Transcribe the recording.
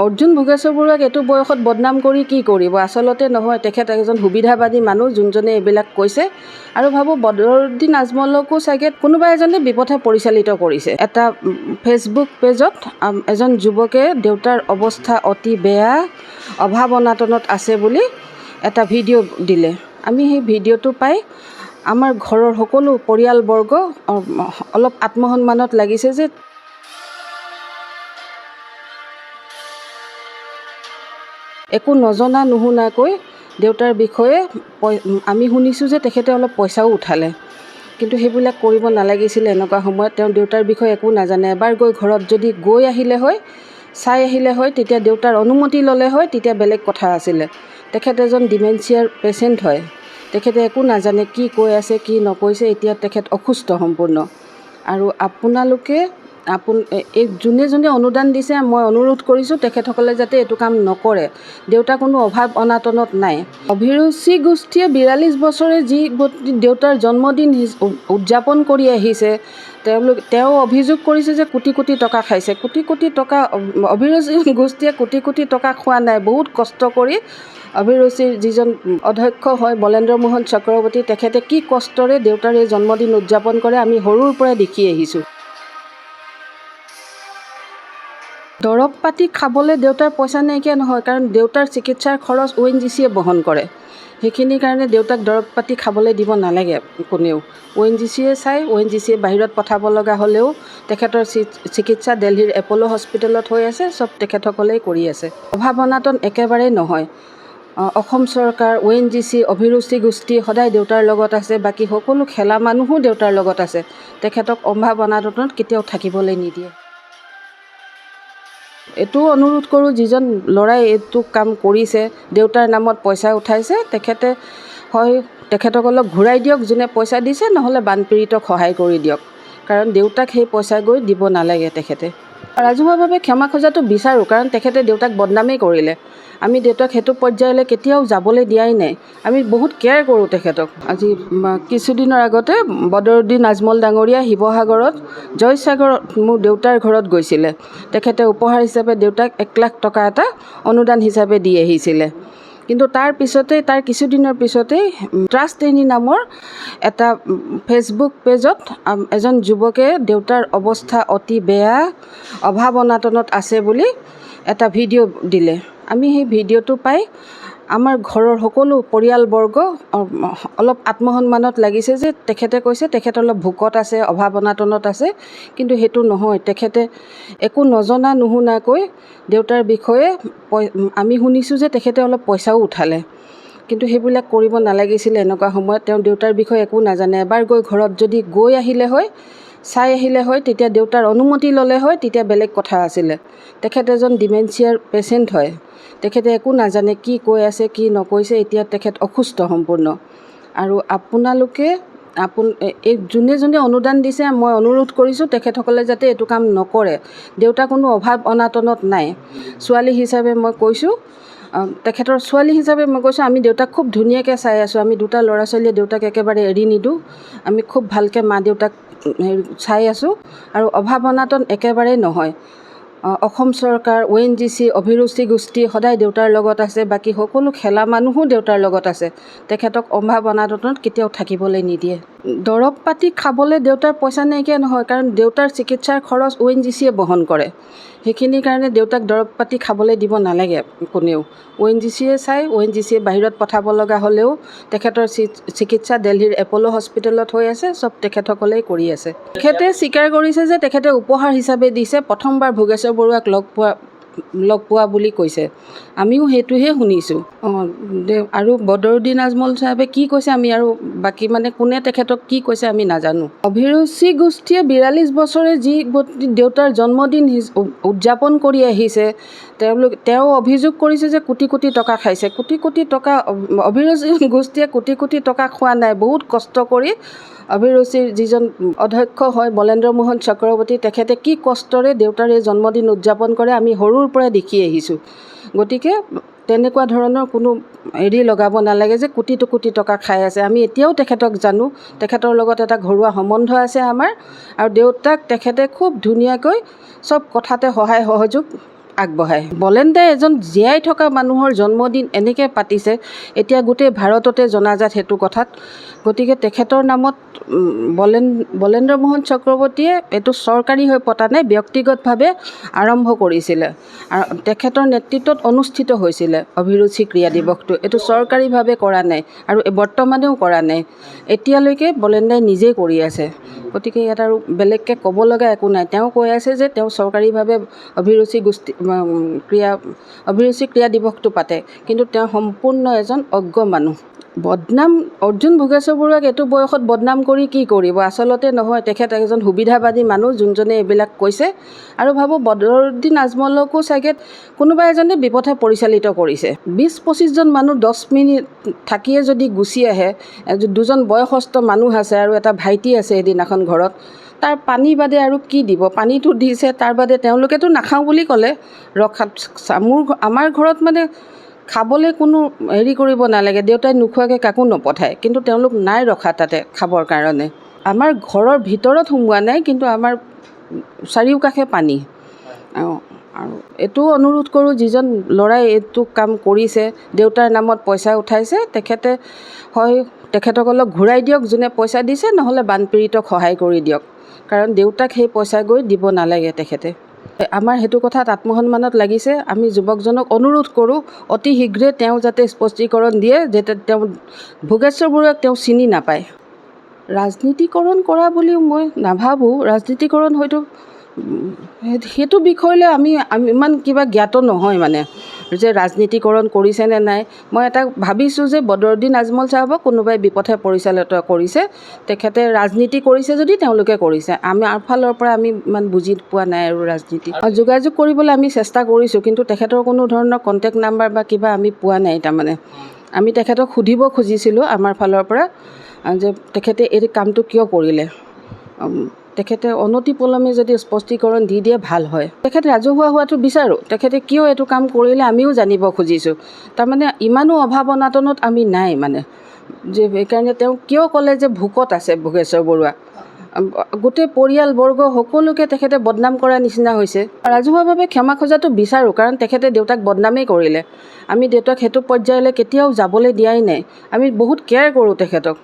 অৰ্জুন ভোগেশ্বৰ বৰুৱাক এইটো বয়সত বদনাম কৰি কি কৰিব? আচলতে নহয়, তেখেত এজন সুবিধাবাদী মানুহ যোনজনে এইবিলাক কৈছে। আৰু ভাবোঁ বদৰুদ্দিন আজমলকো চাগে কোনোবা এজনে বিপথে পৰিচালিত কৰিছে। এটা ফেচবুক পেজত এজন যুৱকে দেউতাৰ অৱস্থা অতি বেয়া, অভাৱ অনাটনত আছে বুলি এটা ভিডিঅ' দিলে। আমি সেই ভিডিঅ'টো পাই আমাৰ ঘৰৰ সকলো পৰিয়ালবৰ্গ অলপ আত্মসন্মানত লাগিছে যে একো নজনা নুশুনাকৈ দেউতাৰ বিষয়ে আমি শুনিছোঁ যে তেখেতে অলপ পইচাও উঠালে, কিন্তু সেইবিলাক কৰিব নালাগিছিলে। এনেকুৱা সময়ত তেওঁ দেউতাৰ বিষয়ে একো নাজানে। এবাৰ গৈ ঘৰত যদি গৈ আহিলে হয়, চাই আহিলে হয়, তেতিয়া দেউতাৰ অনুমতি ল'লে হয়, তেতিয়া বেলেগ কথা আছিলে। তেখেত এজন ডিমেনচিয়াৰ পেচেণ্ট হয়। তেখেতে একো নাজানে, কি কৈ আছে কি নকৈছে। এতিয়া তেখেত অসুস্থ সম্পূৰ্ণ। আৰু আপোনালোকে এই যোনে অনুদান দিছে, মই অনুৰোধ কৰিছোঁ তেখেতসকলে যাতে এইটো কাম নকৰে। দেউতা কোনো অভাৱ অনাটনত নাই। অভিৰুচি গোষ্ঠীয়ে 42 বছৰে যি দেউতাৰ জন্মদিন উদযাপন কৰি আহিছে, তেওঁ অভিযোগ কৰিছে যে কোটি কোটি টকা খাইছে। কোটি কোটি টকা অভিৰুচি গোষ্ঠীয়ে কোটি কোটি টকা খোৱা নাই। বহুত কষ্ট কৰি অভিৰুচিৰ যিজন অধ্যক্ষ হয় বলেন্দ্ৰ মোহন চক্ৰৱৰ্তী, তেখেতে কি কষ্টৰে দেউতাৰ এই জন্মদিন উদযাপন কৰে আমি সৰুৰ পৰাই দেখি আহিছোঁ। দৰৱ পাতি খাবলৈ দেউতাৰ পইচা নাইকিয়া নহয়, কাৰণ দেউতাৰ চিকিৎসাৰ খৰচ ONGCয়ে বহন কৰে। সেইখিনিৰ কাৰণে দেউতাক দৰৱ পাতি খাবলৈ দিব নালাগে কোনেও। ONGCয়ে চাই, ONGCয়ে বাহিৰত পঠাব লগা হ'লেও তেখেতৰ চিকিৎসা দিল্লীৰ এপ'ল' হস্পিটেলত হৈ আছে, চব তেখেতসকলেই কৰি আছে। অভাৱ অনাটন একেবাৰেই নহয়। অসম চৰকাৰ, ONGC, অভিৰুচি গোষ্ঠী সদায় দেউতাৰ লগত আছে। বাকী সকলো খেলা মানুহো দেউতাৰ লগত আছে। তেখেতক অভাৱ অনাটনত কেতিয়াও থাকিবলৈ নিদিয়ে। এইটোও অনুৰোধ কৰোঁ, যিজন ল'ৰাই এইটো কাম কৰিছে, দেউতাৰ নামত পইচা উঠাইছে, তেখেতে হয় তেখেতসকলক ঘূৰাই দিয়ক যোনে পইচা দিছে, নহ'লে বানপীড়িতক সহায় কৰি দিয়ক। কাৰণ দেউতাক সেই পইচা গৈ দিব নালাগে। তেখেতে ৰাজহুৱাভাৱে ক্ষমা খোজাটো বিচাৰোঁ, কাৰণ তেখেতে দেউতাক বদনামেই কৰিলে। আমি দেউতাক সেইটো পৰ্যায়লৈ কেতিয়াও যাবলৈ দিয়াই নাই। আমি বহুত কেয়াৰ কৰোঁ তেখেতক। আজি কিছুদিনৰ আগতে বদৰুদ্দিন আজমল ডাঙৰীয়া শিৱসাগৰত জয়সাগৰত মোৰ দেউতাৰ ঘৰত গৈছিলে। তেখেতে উপহাৰ হিচাপে দেউতাক 1 লাখ টকা এটা অনুদান হিচাপে দি আহিছিলে। কিন্তু তাৰ কিছুদিনৰ পিছতেই ট্ৰাষ্ট এনি নামৰ এটা ফেচবুক পেজত এজন যুৱকে দেউতাৰ অৱস্থা অতি বেয়া, অভাৱ অনাটনত আছে বুলি এটা ভিডিঅ' দিলে। আমি সেই ভিডিঅ'টো পাই আমাৰ ঘৰৰ সকলো পৰিয়ালবৰ্গ অলপ আত্মসন্মানত লাগিছে যে তেখেতে কৈছে তেখেত অলপ ভোকত আছে, অভাৱ অনাটনত আছে, কিন্তু সেইটো নহয়। তেখেতে একো নজনা নুশুনাকৈ দেউতাৰ বিষয়ে আমি শুনিছোঁ যে তেখেতে অলপ পইচাও উঠালে, কিন্তু সেইবিলাক কৰিব নালাগিছিলে। এনেকুৱা সময়ত তেওঁ দেউতাৰ বিষয়ে একো নাজানে। এবাৰ গৈ ঘৰত যদি গৈ আহিলে হয়, চাই আহিলে হয়, তেতিয়া দেউতাৰ অনুমতি ল'লে হয়, তেতিয়া বেলেগ কথা আছিলে। তেখেত এজন ডিমেনচিয়াৰ পেচেণ্ট হয়। তেখেতে একো নাজানে, কি কৈ আছে কি নকৈছে। এতিয়া তেখেত অসুস্থ সম্পূৰ্ণ। আৰু আপোনালোকে এই যোনে অনুদান দিছে, মই অনুৰোধ কৰিছোঁ তেখেতসকলে যাতে এইটো কাম নকৰে। দেউতা কোনো অভাৱ অনাটনত নাই। ছোৱালী হিচাপে মই কৈছোঁ, তেখেতৰ ছোৱালী হিচাপে মই কৈছোঁ, আমি দেউতাক খুব ধুনীয়াকৈ চাই আছোঁ। আমি দুটা ল'ৰা ছোৱালীয়ে দেউতাক একেবাৰে এৰি নিদিওঁ। আমি খুব ভালকৈ মা দেউতাক চাই আছোঁ। আৰু অভাৱ অনাটন একেবাৰেই নহয়। অসম চৰকাৰ, ONGC, অভিৰুচি গোষ্ঠী সদায় দেউতাৰ লগত আছে। বাকী সকলো খেলা মানুহো দেউতাৰ লগত আছে। তেখেতক অভাৱ অনাটনত কেতিয়াও থাকিবলৈ নিদিয়ে। দৰৱ পাতি খাবলৈ দেউতাৰ পইচা নাইকিয়া নহয়, কাৰণ দেউতাৰ চিকিৎসাৰ খৰচ ONGCয়ে বহন কৰে। সেইখিনিৰ কাৰণে দেউতাক দৰৱ পাতি খাবলৈ দিব নালাগে কোনেও। ONGCয়ে চাই, ONGCয়ে বাহিৰত পঠাব লগা হ'লেও তেখেতৰ চিকিৎসা দিল্লীৰ এপ'ল' হস্পিটেলত হৈ আছে, চব তেখেতসকলেই কৰি আছে। তেখেতে স্বীকাৰ কৰিছে যে তেখেতে উপহাৰ হিচাপে দিছে, প্ৰথমবাৰ ভোগেশ্বৰ বৰুৱাক লগ পোৱা বুলি কৈছে। আমিও সেইটোহে শুনিছোঁ। আৰু বদৰুদ্দিন আজমল চাহাবে কি কৈছে আমি আৰু বাকী কোনে তেখেতক কি কৈছে আমি নাজানো। অভিৰুচি গোষ্ঠীয়ে 42 বছৰে যি দেউতাৰ জন্মদিন উদযাপন কৰি আহিছে, তেওঁ অভিযোগ কৰিছে যে কোটি কোটি টকা খাইছে। কোটি কোটি টকা অভিৰুচি গোষ্ঠীয়ে কোটি কোটি টকা খোৱা নাই। বহুত কষ্ট কৰি অভিৰুচিৰ যিজন অধ্যক্ষ হয় বলেন্দ্ৰ মোহন চক্ৰৱৰ্তী, তেখেতে কি কষ্টৰে দেউতাৰ এই জন্মদিন উদযাপন কৰে আমি সৰুৰ পৰাই দেখি আহিছোঁ। গতিকে তেনেকুৱা ধৰণৰ কোনো লগাব নালাগে যে কোটি টকা খাই আছে। আমি এতিয়াও তেখেতক জানো, তেখেতৰ লগত এটা ঘৰুৱা সম্বন্ধ আছে আমাৰ। আৰু দেউতাক তেখেতে খুব ধুনীয়াকৈ চব কথাতে সহায় সহযোগ আগবঢ়ায়। বলেন দাই এজন জীয়াই থকা মানুহৰ জন্মদিন এনেকৈ পাতিছে, এতিয়া গোটেই ভাৰততে জনাজাত সেইটো কথাত। গতিকে তেখেতৰ নামত বলেন্দ্ৰ মোহন চক্ৰৱৰ্তীয়ে এইটো চৰকাৰী হৈ পতা নাই, ব্যক্তিগতভাৱে আৰম্ভ কৰিছিলে আৰু তেখেতৰ নেতৃত্বত অনুষ্ঠিত হৈছিলে অভিৰুচি ক্ৰীড়া দিৱসটো। এইটো চৰকাৰীভাৱে কৰা নাই আৰু বৰ্তমানেও কৰা নাই, এতিয়ালৈকে বলেন দাই নিজেই কৰি আছে। গতিকে ইয়াত আৰু বেলেগকৈ ক'ব লগা একো নাই। তেওঁ কৈ আছে যে তেওঁ চৰকাৰীভাৱে অভিৰুচি ক্ৰীড়া দিৱসটো পাতে, কিন্তু তেওঁ সম্পূৰ্ণ এজন অজ্ঞ মানুহ। বদনাম অৰ্জুন ভোগেশ্বৰ বৰুৱাক এইটো বয়সত বদনাম কৰি কি কৰিব? আচলতে নহয়, তেখেত এজন সুবিধাবাদী মানুহ যোনজনে এইবিলাক কৈছে। আৰু ভাবোঁ বদৰুদ্দিন আজমলকো চাগে কোনোবা এজনে বিপথে পৰিচালিত কৰিছে। 20-25জন মানুহ 10 মিনিট থাকিয়ে যদি গুচি আহে, দুজন বয়সস্থ মানুহ আছে আৰু এটা ভাইটি আছে এদিনাখন ঘৰত, তাৰ পানী বাদে আৰু কি দিব? পানীটো দিছে, তাৰ বাদে তেওঁলোকেতো নাখাওঁ বুলি ক'লে। আমাৰ ঘৰত মানে খাবলৈ কোনো হেৰি কৰিব নালাগে, দেউতাই নোখোৱাকৈ কাকো নপঠায়, কিন্তু তেওঁলোক নাই ৰখা তাতে খাবৰ কাৰণে। আমাৰ ঘৰৰ ভিতৰত সোমোৱা নাই, কিন্তু আমাৰ চাৰিওকাষে পানী। আৰু এইটোও অনুৰোধ কৰোঁ, যিজন ল'ৰাই এইটো কাম কৰিছে, দেউতাৰ নামত পইচা উঠাইছে, তেখেতসকলক ঘূৰাই দিয়ক যোনে পইচা দিছে, নহ'লে বানপীড়িতক সহায় কৰি দিয়ক। কাৰণ দেউতাক সেই পইচা গৈ দিব নালাগে তেখেতে। আমাৰ সেইটো কথাত আত্মসন্মানত লাগিছে। আমি যুৱকজনক অনুৰোধ কৰোঁ, অতি শীঘ্ৰে তেওঁ যাতে স্পষ্টীকৰণ দিয়ে, যাতে তেওঁ ভোগেশ্বৰ বৰুৱাক তেওঁ চিনি নাপায়। ৰাজনীতিকৰণ কৰা বুলিও মই নাভাবোঁ। ৰাজনীতিকৰণ হয়তো সেইটো বিষয়লৈ আমি ইমান কিবা জ্ঞাত নহয়, মানে যে ৰাজনীতিকৰণ কৰিছে নে নাই। মই এটা ভাবিছোঁ যে বদৰুদ্দিন আজমল চাহাবক কোনোবাই বিপথে পৰিচালিত কৰিছে, তেখেতে ৰাজনীতি কৰিছে যদি তেওঁলোকে কৰিছে। আমাৰ ফালৰ পৰা আমি ইমান বুজি পোৱা নাই আৰু ৰাজনীতি। যোগাযোগ কৰিবলৈ আমি চেষ্টা কৰিছোঁ, কিন্তু তেখেতৰ কোনো ধৰণৰ কণ্টেক্ট নাম্বাৰ বা কিবা আমি পোৱা নাই। তাৰমানে আমি তেখেতক সুধিব খুজিছিলোঁ আমাৰ ফালৰ পৰা যে তেখেতে এই কামটো কিয় কৰিলে। তেখেতে অনতিপলমে যদি স্পষ্টীকৰণ দি দিয়ে ভাল হয়। তেখেতে ৰাজহুৱা হোৱাটো বিচাৰোঁ, তেখেতে কিয় এইটো কাম কৰিলে আমিও জানিব খুজিছোঁ। তাৰমানে ইমানো অভাৱ অনাটনত আমি নাই, মানে যে সেইকাৰণে তেওঁ কিয় ক'লে যে ভোকত আছে ভোগেশ্বৰ বৰুৱা। গোটেই পৰিয়ালবৰ্গ সকলোকে তেখেতে বদনাম কৰাৰ নিচিনা হৈছে। ৰাজহুৱাভাৱে ক্ষমা খোজাটো বিচাৰোঁ, কাৰণ তেখেতে দেউতাক বদনামেই কৰিলে। আমি দেউতাক সেইটো পৰ্যায়লৈ কেতিয়াও যাবলৈ দিয়াই নাই। আমি বহুত কেয়াৰ কৰোঁ তেখেতক।